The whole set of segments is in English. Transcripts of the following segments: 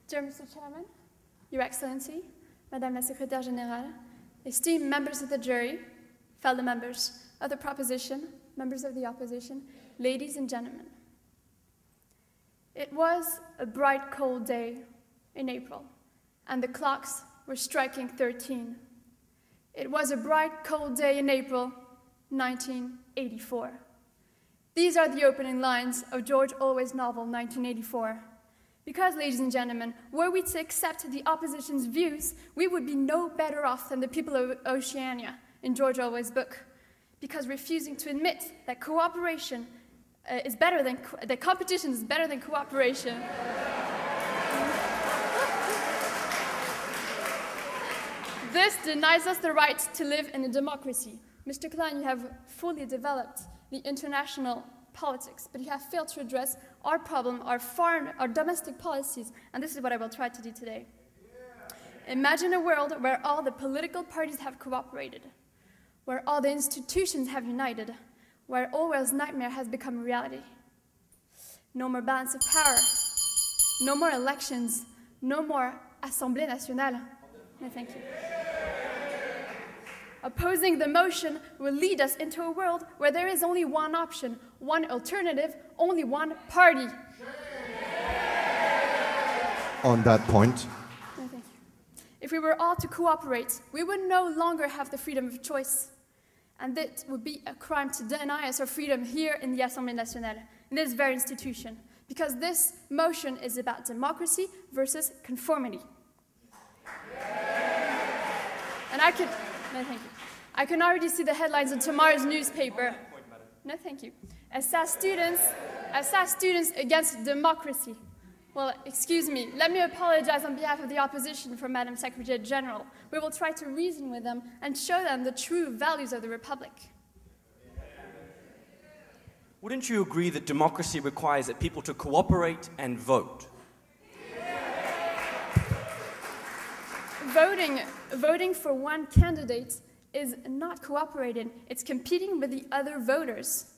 Dear Mr. Chairman, Your Excellency, Madame la Secrétaire Générale, esteemed members of the jury, fellow members of the proposition, members of the opposition, ladies and gentlemen. It was a bright, cold day in April, and the clocks were striking 13. It was a bright, cold day in April, 1984. These are the opening lines of George Orwell's novel, 1984. Because, ladies and gentlemen, were we to accept the opposition's views, we would be no better off than the people of Oceania in George Orwell's book. Because refusing to admit that cooperation is better than, that competition is better than cooperation. This denies us the right to live in a democracy. Mr. Klein, you have fully developed the international politics, but you have failed to address our problem, our domestic policies, and this is what I will try to do today. Imagine a world where all the political parties have cooperated, where all the institutions have united, where Orwell's nightmare has become reality. No more balance of power, no more elections, no more Assemblée Nationale. No, thank you. Opposing the motion will lead us into a world where there is only one option, one alternative, only one party. On that point. No, thank you. If we were all to cooperate, we would no longer have the freedom of choice. And it would be a crime to deny us our freedom here in the Assemblée Nationale, in this very institution, because this motion is about democracy versus conformity. And I could... No, thank you. I can already see the headlines in tomorrow's newspaper. No, thank you. Assas students against democracy. Well, excuse me. Let me apologize on behalf of the opposition for Madam Secretary General. We will try to reason with them and show them the true values of the Republic. Wouldn't you agree that democracy requires that people to cooperate and vote? Voting for one candidate is not cooperating. It's competing with the other voters.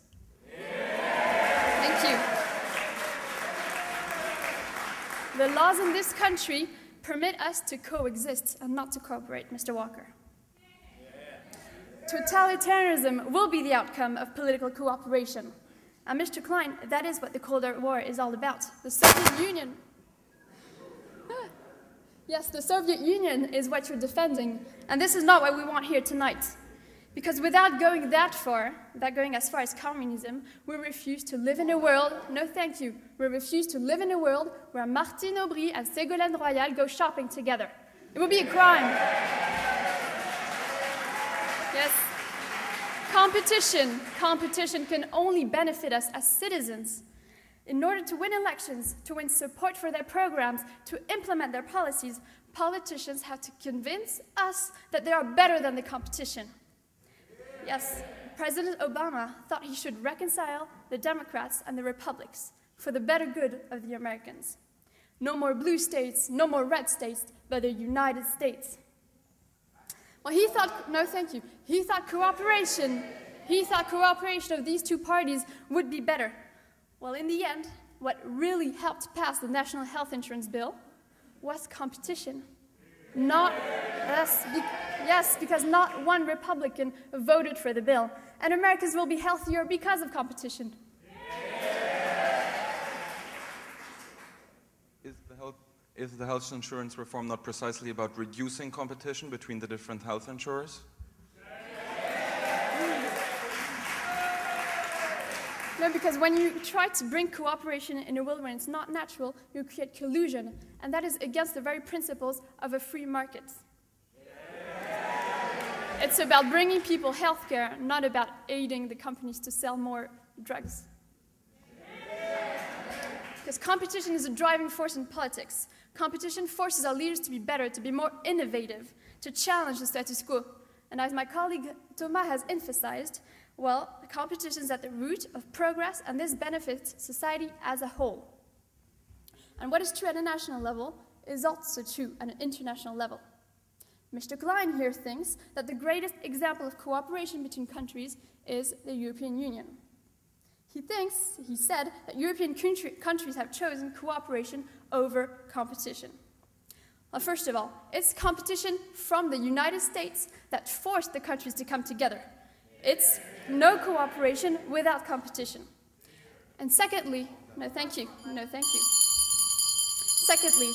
Thank you. The laws in this country permit us to coexist and not to cooperate, Mr. Walker. Totalitarianism will be the outcome of political cooperation. And Mr. Klein, that is what the Cold War is all about. The Soviet Union... Yes, the Soviet Union is what you're defending, and this is not what we want here tonight. Because without going that far, without going as far as communism, we refuse to live in a world, no thank you, we refuse to live in a world where Martine Aubry and Ségolène Royal go shopping together. It would be a crime. Yes. Competition can only benefit us as citizens. In order to win elections, to win support for their programs, to implement their policies, politicians have to convince us that they are better than the competition. Yes, President Obama thought he should reconcile the Democrats and the Republicans for the better good of the Americans. No more blue states, no more red states, but the United States. Well, he thought, no thank you, he thought cooperation of these two parties would be better. Well, in the end, what really helped pass the National Health Insurance Bill was competition. Not us, yes, because not one Republican voted for the bill. And Americans will be healthier because of competition. Is the health insurance reform not precisely about reducing competition between the different health insurers? No, because when you try to bring cooperation in a world where it's not natural, you create collusion, and that is against the very principles of a free market. It's about bringing people health care, not about aiding the companies to sell more drugs. Because competition is a driving force in politics. Competition forces our leaders to be better, to be more innovative, to challenge the status quo. And as my colleague Thomas has emphasized, well, competition is at the root of progress, and this benefits society as a whole. And what is true at a national level is also true at an international level. Mr. Klein here thinks that the greatest example of cooperation between countries is the European Union. He said that European countries have chosen cooperation over competition. Well, first of all, it's competition from the United States that forced the countries to come together. It's no cooperation without competition. And secondly, no thank you. Secondly,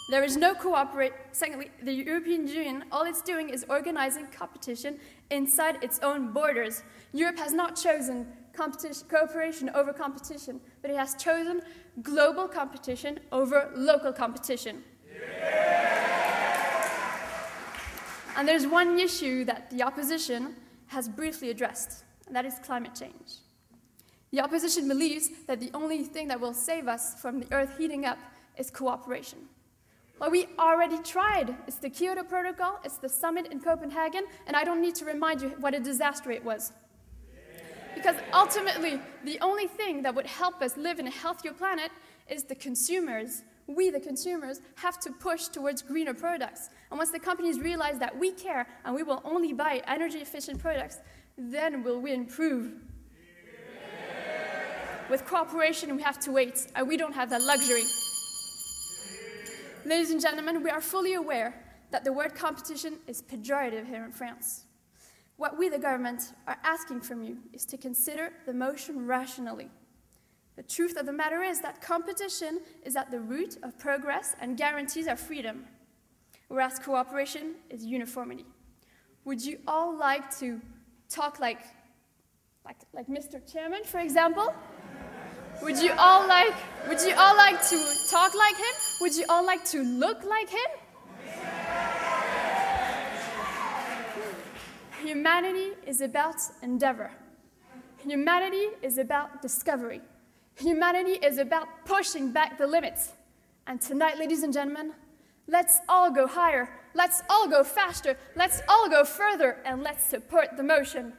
there is no cooperation. Secondly, the European Union, all it's doing is organizing competition inside its own borders. Europe has not chosen cooperation over competition, but it has chosen global competition over local competition. And there's one issue that the opposition has briefly addressed, and that is climate change. The opposition believes that the only thing that will save us from the Earth heating up is cooperation. Well, we already tried. It's the Kyoto Protocol, it's the summit in Copenhagen, and I don't need to remind you what a disaster it was. Because ultimately, the only thing that would help us live in a healthier planet is the consumers. We, the consumers, have to push towards greener products. And once the companies realize that we care and we will only buy energy-efficient products, then will we improve. With cooperation, we have to wait, and we don't have that luxury. Ladies and gentlemen, we are fully aware that the word competition is pejorative here in France. What we, the government, are asking from you is to consider the motion rationally. The truth of the matter is that competition is at the root of progress and guarantees our freedom, whereas cooperation is uniformity. Would you all like to talk like Mr. Chairman, for example? Would you all like to talk like him? Would you all like to look like him? Humanity is about endeavor. Humanity is about discovery. Humanity is about pushing back the limits. And tonight, ladies and gentlemen, let's all go higher, let's all go faster, let's all go further, and let's support the motion.